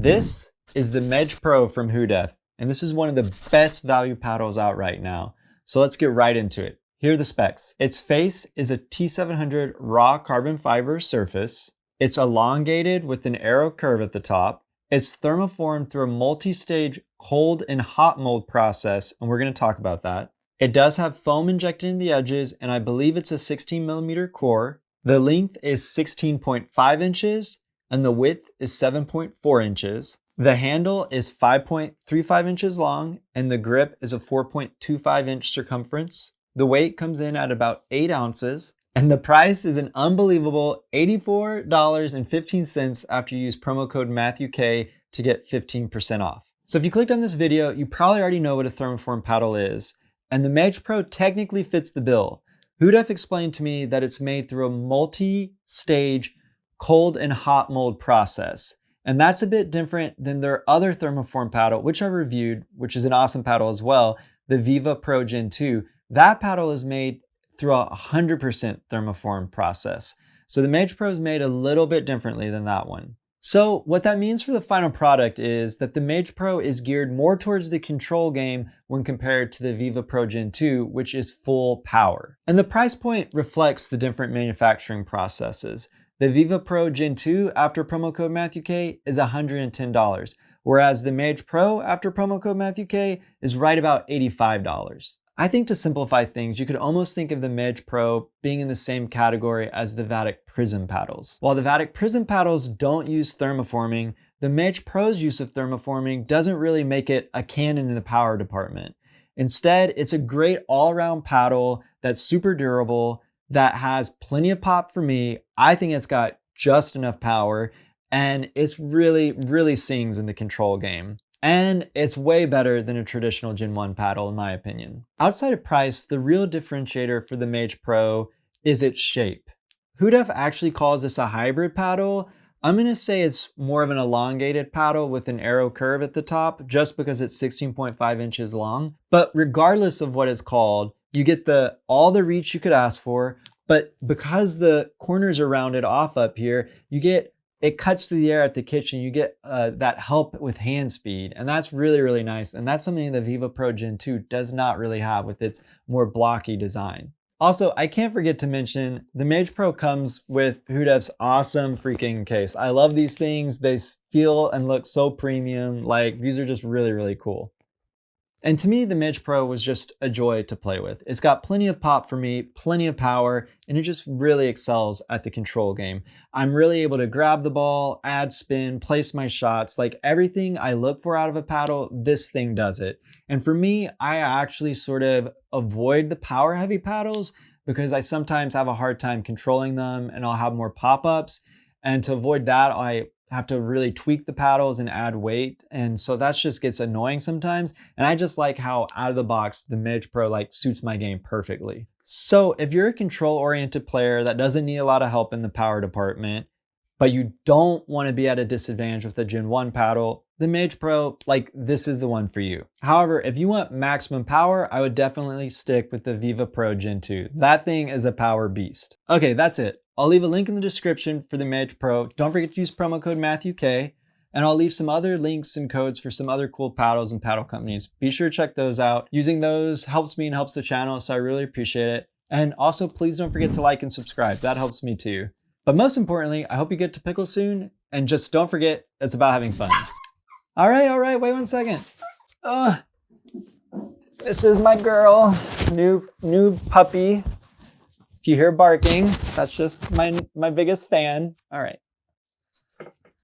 This is the Mage Pro from Hudef, and this is one of the best value paddles out right now. So let's get right into it. Here are the specs. Its face is a T700 raw carbon fiber surface. It's elongated with an arrow curve at the top. It's thermoformed through a multi-stage cold and hot mold process, and we're going to talk about that. It does have foam injected in the edges, and I believe it's a 16mm core. The length is 16.5 inches, and the width is 7.4 inches. The handle is 5.35 inches long, and the grip is a 4.25 inch circumference. The weight comes in at about 8 ounces, and the price is an unbelievable $84.15 after you use promo code MatthewK to get 15% off. So if you clicked on this video, you probably already know what a thermoform paddle is, and the Mage Pro technically fits the bill. Hudef explained to me that it's made through a multi-stage cold and hot mold process. And that's a bit different than their other thermoform paddle, which I reviewed, which is an awesome paddle as well, the Viva Pro Gen 2. That paddle is made through a 100% thermoform process. So the Mage Pro is made a little bit differently than that one. So what that means for the final product is that the Mage Pro is geared more towards the control game when compared to the Viva Pro Gen 2, which is full power. And the price point reflects the different manufacturing processes. The Viva Pro Gen 2 after promo code MatthewK is $110, whereas the Mage Pro after promo code MatthewK is right about $85. I think to simplify things, you could almost think of the Mage Pro being in the same category as the Vatic Prism paddles. While the Vatic Prism paddles don't use thermoforming, the Mage Pro's use of thermoforming doesn't really make it a cannon in the power department. Instead, it's a great all-around paddle that's super durable, that has plenty of pop for me. I think it's got just enough power, and it's really sings in the control game. And it's way better than a traditional Gen 1 paddle in my opinion. Outside of price, the real differentiator for the Mage Pro is its shape. Hudef actually calls this a hybrid paddle. I'm gonna say it's more of an elongated paddle with an arrow curve at the top, just because it's 16.5 inches long. But regardless of what it's called, you get all the reach you could ask for, but because the corners are rounded off up here, it cuts through the air at the kitchen. You get that help with hand speed, and that's really nice. And that's something the Viva Pro Gen 2 does not really have with its more blocky design. Also, I can't forget to mention, the Mage Pro comes with Hudef's awesome freaking case. I love these things. They feel and look so premium. Like, these are just really cool. And to me, the Mage Pro was just a joy to play with. It's got plenty of pop for me, plenty of power, and it just really excels at the control game. I'm really able to grab the ball, add spin, place my shots, like everything I look for out of a paddle, this thing does it. And for me, I actually sort of avoid the power heavy paddles because I sometimes have a hard time controlling them and I'll have more pop-ups. And to avoid that, I have to really tweak the paddles and add weight, and so that just gets annoying sometimes. And I just like how out of the box the Mage Pro suits my game perfectly. So if you're a control oriented player that doesn't need a lot of help in the power department, but you don't want to be at a disadvantage with a Gen 1 paddle, the Mage Pro, this is the one for you. However, if you want maximum power, I would definitely stick with the Viva Pro Gen 2. That thing is a power beast. Okay, that's it. I'll leave a link in the description for the Mage Pro. Don't forget to use promo code MatthewK, and I'll leave some other links and codes for some other cool paddles and paddle companies. Be sure to check those out. Using those helps me and helps the channel, so I really appreciate it. And also, please don't forget to like and subscribe. That helps me too. But most importantly, I hope you get to pickle soon, and just don't forget, it's about having fun. All right, wait 1 second. This is my girl, new puppy. If you hear barking, that's just my biggest fan. All right.